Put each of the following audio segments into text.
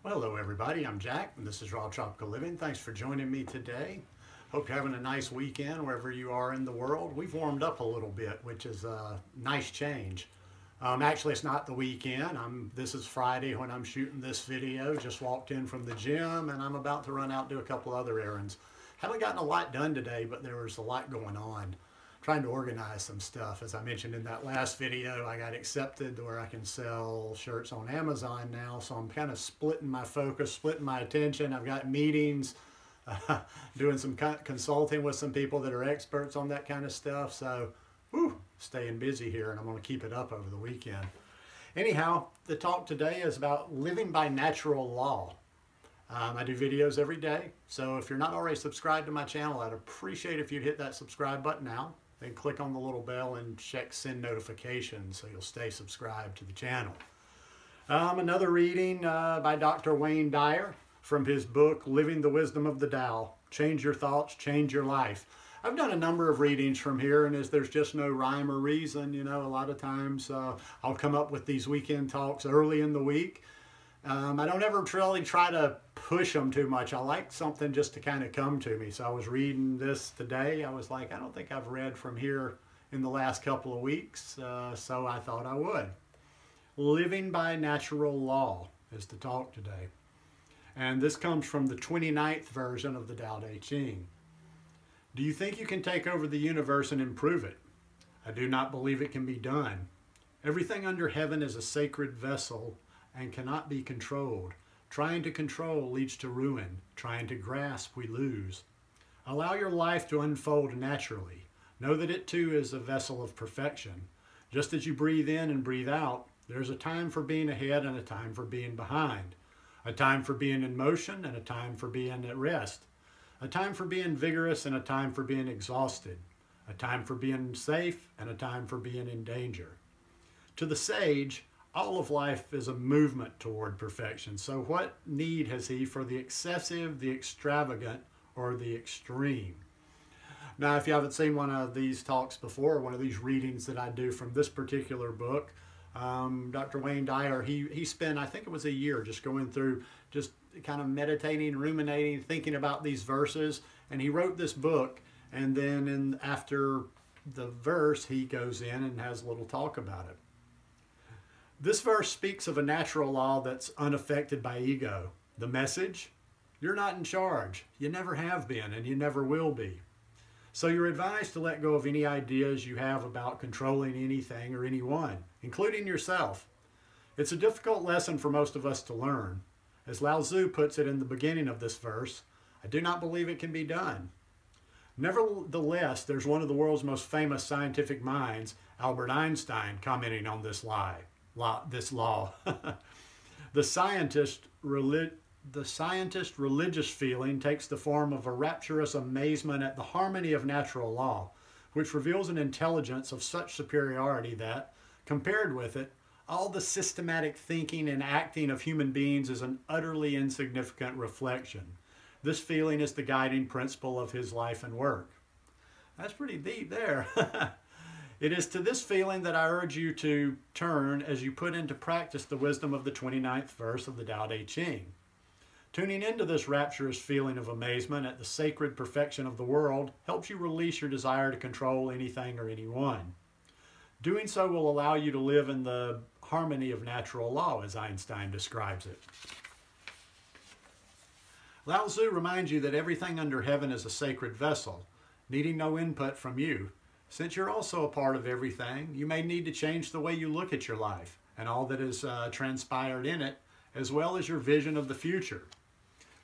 Well, hello everybody, I'm Jack and this is Raw Tropical Living. Thanks for joining me today. Hope you're having a nice weekend wherever you are in the world. We've warmed up a little bit, which is a nice change. Actually, it's not the weekend. This is Friday when I'm shooting this video. Just walked in from the gym and I'm about to run out and do a couple other errands. Haven't gotten a lot done today, but there was a lot going on. Trying to organize some stuff. As I mentioned in that last video, I got accepted to where I can sell shirts on Amazon now, so I'm kind of splitting my focus, splitting my attention. I've got meetings, doing some consulting with some people that are experts on that kind of stuff, so staying busy here, and I'm going to keep it up over the weekend. Anyhow, the talk today is about living by natural law. I do videos every day, so if you're not already subscribed to my channel, I'd appreciate if you'd hit that subscribe button now. Then click on the little bell and check send notifications so you'll stay subscribed to the channel. Another reading by Dr. Wayne Dyer from his book, Living the Wisdom of the Tao. Change your thoughts, change your life. I've done a number of readings from here, and as there's just no rhyme or reason, you know, a lot of times I'll come up with these weekend talks early in the week. I don't ever really try to push them too much. I like something just to kind of come to me. So I was reading this today. I was like, I don't think I've read from here in the last couple of weeks, so I thought I would. Living by natural law is the talk today. And this comes from the 29th version of the Tao Te Ching. Do you think you can take over the universe and improve it? I do not believe it can be done. Everything under heaven is a sacred vessel and cannot be controlled. Trying to control leads to ruin. Trying to grasp, we lose. Allow your life to unfold naturally. Know that it too is a vessel of perfection. Just as you breathe in and breathe out, there's a time for being ahead and a time for being behind. A time for being in motion and a time for being at rest. A time for being vigorous and a time for being exhausted. A time for being safe and a time for being in danger. To the sage, all of life is a movement toward perfection. So what need has he for the excessive, the extravagant, or the extreme? Now, if you haven't seen one of these talks before, one of these readings that I do from this particular book, Dr. Wayne Dyer, he spent, I think it was a year, just going through, just kind of meditating, ruminating, thinking about these verses, and he wrote this book, and then after the verse, he goes in and has a little talk about it. This verse speaks of a natural law that's unaffected by ego. The message? You're not in charge. You never have been, and you never will be. So you're advised to let go of any ideas you have about controlling anything or anyone, including yourself. It's a difficult lesson for most of us to learn. As Lao Tzu puts it in the beginning of this verse, I do not believe it can be done. Nevertheless, there's one of the world's most famous scientific minds, Albert Einstein, commenting on this law. The scientist religious feeling takes the form of a rapturous amazement at the harmony of natural law, which reveals an intelligence of such superiority that, compared with it, all the systematic thinking and acting of human beings is an utterly insignificant reflection. This feeling is the guiding principle of his life and work. That's pretty deep there. It is to this feeling that I urge you to turn as you put into practice the wisdom of the 29th verse of the Tao Te Ching. Tuning into this rapturous feeling of amazement at the sacred perfection of the world helps you release your desire to control anything or anyone. Doing so will allow you to live in the harmony of natural law, as Einstein describes it. Lao Tzu reminds you that everything under heaven is a sacred vessel, needing no input from you. Since you're also a part of everything, you may need to change the way you look at your life and all that has transpired in it, as well as your vision of the future.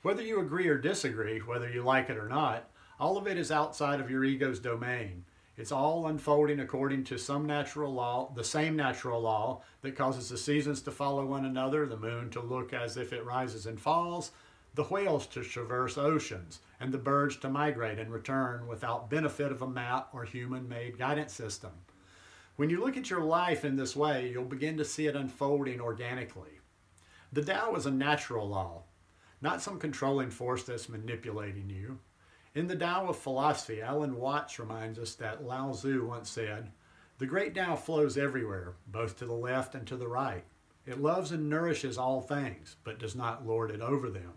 Whether you agree or disagree, whether you like it or not, all of it is outside of your ego's domain. It's all unfolding according to some natural law, the same natural law that causes the seasons to follow one another, the moon to look as if it rises and falls, the whales to traverse oceans, and the birds to migrate and return without benefit of a map or human-made guidance system. When you look at your life in this way, you'll begin to see it unfolding organically. The Tao is a natural law, not some controlling force that's manipulating you. In the Tao of philosophy, Alan Watts reminds us that Lao Tzu once said, "The great Tao flows everywhere, both to the left and to the right. It loves and nourishes all things, but does not lord it over them.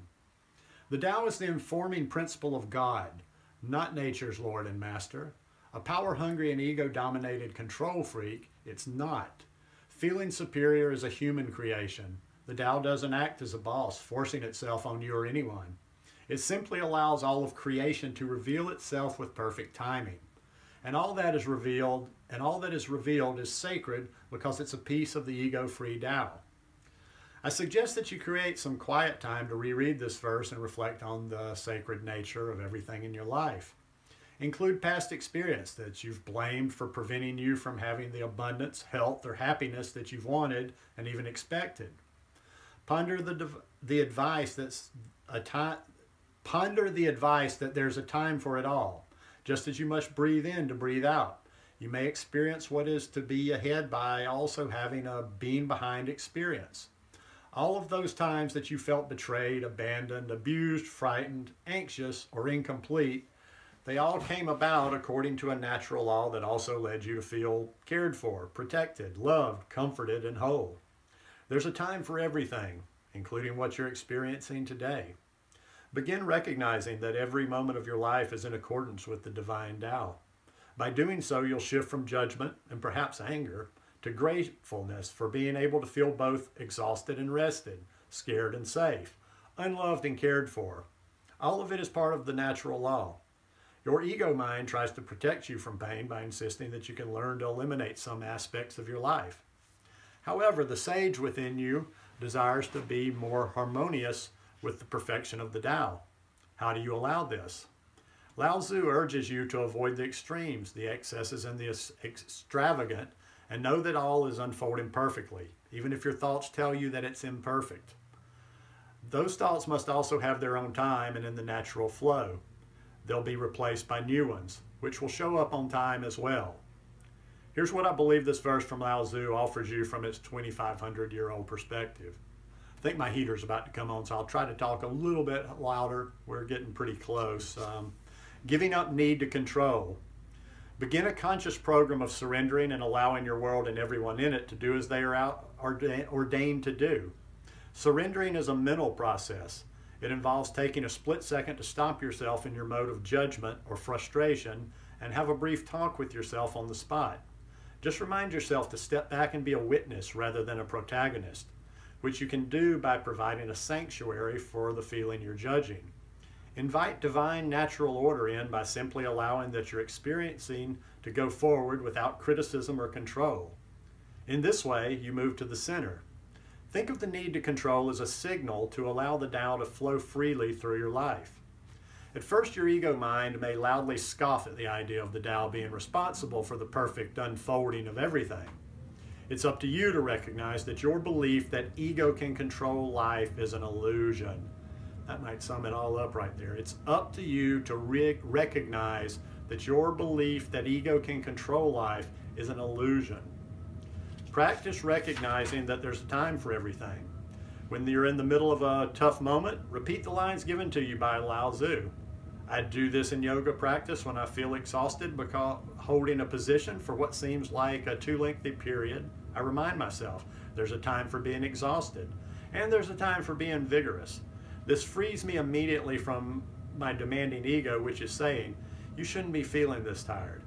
The Tao is the informing principle of God, not nature's Lord and Master. A power-hungry and ego-dominated control freak, it's not. Feeling superior is a human creation. The Tao doesn't act as a boss, forcing itself on you or anyone. It simply allows all of creation to reveal itself with perfect timing. And all that is revealed is sacred because it's a piece of the ego-free Tao. I suggest that you create some quiet time to reread this verse and reflect on the sacred nature of everything in your life. Include past experience that you've blamed for preventing you from having the abundance, health, or happiness that you've wanted and even expected. Ponder the advice that there's a time for it all, just as you must breathe in to breathe out. You may experience what is to be ahead by also having a being behind experience. All of those times that you felt betrayed, abandoned, abused, frightened, anxious, or incomplete, they all came about according to a natural law that also led you to feel cared for, protected, loved, comforted, and whole. There's a time for everything, including what you're experiencing today. Begin recognizing that every moment of your life is in accordance with the divine Tao. By doing so, you'll shift from judgment and perhaps anger to gratefulness for being able to feel both exhausted and rested, scared and safe, unloved and cared for. All of it is part of the natural law. Your ego mind tries to protect you from pain by insisting that you can learn to eliminate some aspects of your life. However, the sage within you desires to be more harmonious with the perfection of the Tao. How do you allow this? Lao Tzu urges you to avoid the extremes, the excesses, and the extravagant, and know that all is unfolding perfectly, even if your thoughts tell you that it's imperfect. Those thoughts must also have their own time and in the natural flow. They'll be replaced by new ones, which will show up on time as well. Here's what I believe this verse from Lao Tzu offers you from its 2,500-year-old perspective. I think my heater's about to come on, so I'll try to talk a little bit louder. We're getting pretty close. Giving up need to control. Begin a conscious program of surrendering and allowing your world and everyone in it to do as they are ordained to do. Surrendering is a mental process. It involves taking a split second to stop yourself in your mode of judgment or frustration and have a brief talk with yourself on the spot. Just remind yourself to step back and be a witness rather than a protagonist, which you can do by providing a sanctuary for the feeling you're judging. Invite divine natural order in by simply allowing that you're experiencing to go forward without criticism or control. In this way, you move to the center. Think of the need to control as a signal to allow the Tao to flow freely through your life. At first, your ego mind may loudly scoff at the idea of the Tao being responsible for the perfect unfolding of everything. It's up to you to recognize that your belief that ego can control life is an illusion. That might sum it all up right there. It's up to you to recognize that your belief that ego can control life is an illusion. Practice recognizing that there's a time for everything. When you're in the middle of a tough moment, repeat the lines given to you by Lao Tzu. I do this in yoga practice when I feel exhausted because holding a position for what seems like a too lengthy period. I remind myself there's a time for being exhausted and there's a time for being vigorous. This frees me immediately from my demanding ego, which is saying, you shouldn't be feeling this tired.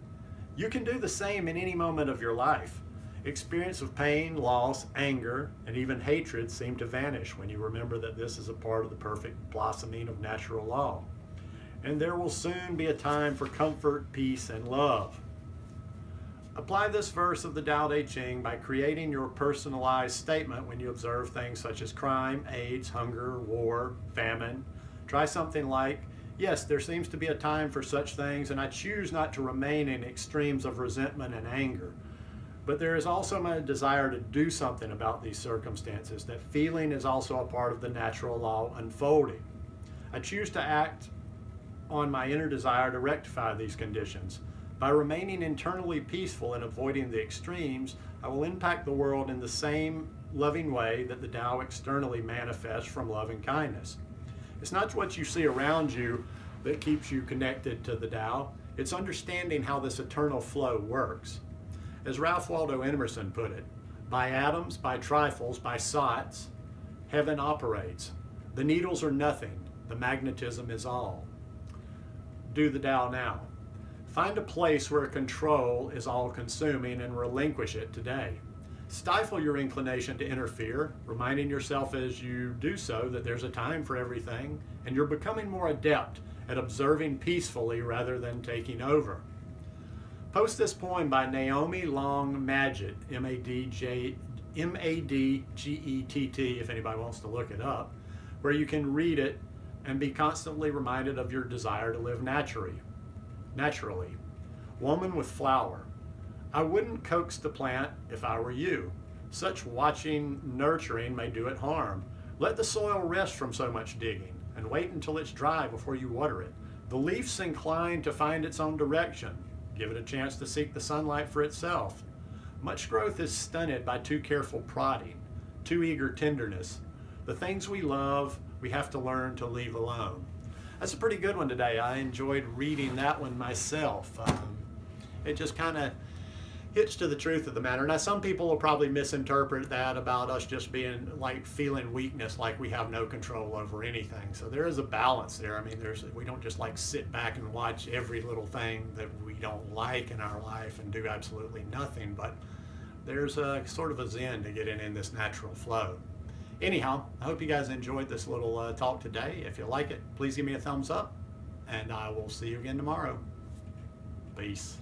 You can do the same in any moment of your life. Experience of pain, loss, anger, and even hatred seem to vanish when you remember that this is a part of the perfect blossoming of natural law. And there will soon be a time for comfort, peace, and love. Apply this verse of the Tao Te Ching by creating your personalized statement when you observe things such as crime, AIDS, hunger, war, famine. Try something like, yes, there seems to be a time for such things, and I choose not to remain in extremes of resentment and anger. But there is also my desire to do something about these circumstances. That feeling is also a part of the natural law unfolding. I choose to act on my inner desire to rectify these conditions. By remaining internally peaceful and avoiding the extremes, I will impact the world in the same loving way that the Tao externally manifests from love and kindness. It's not what you see around you that keeps you connected to the Tao. It's understanding how this eternal flow works. As Ralph Waldo Emerson put it, By atoms, by trifles, by sots, heaven operates. The needles are nothing, the magnetism is all. Do the Tao now. Find a place where control is all-consuming and relinquish it today. Stifle your inclination to interfere, reminding yourself as you do so that there's a time for everything, and you're becoming more adept at observing peacefully rather than taking over. Post this poem by Naomi Long Madgett, M-A-D-G-E-T-T, if anybody wants to look it up, where you can read it and be constantly reminded of your desire to live naturally. Woman with flower. I wouldn't coax the plant if I were you. Such watching, nurturing may do it harm. Let the soil rest from so much digging, and wait until it's dry before you water it. The leaf's inclined to find its own direction. Give it a chance to seek the sunlight for itself. Much growth is stunted by too careful prodding, too eager tenderness. The things we love, we have to learn to leave alone. That's a pretty good one today. I enjoyed reading that one myself. It just kind of hits to the truth of the matter. Now, some people will probably misinterpret that about us just being like feeling weakness, like we have no control over anything. So there is a balance there. I mean, we don't just like sit back and watch every little thing that we don't like in our life and do absolutely nothing, but there's a sort of a zen to getting in this natural flow. Anyhow, I hope you guys enjoyed this little talk today. If you like it, please give me a thumbs up, and I will see you again tomorrow. Peace.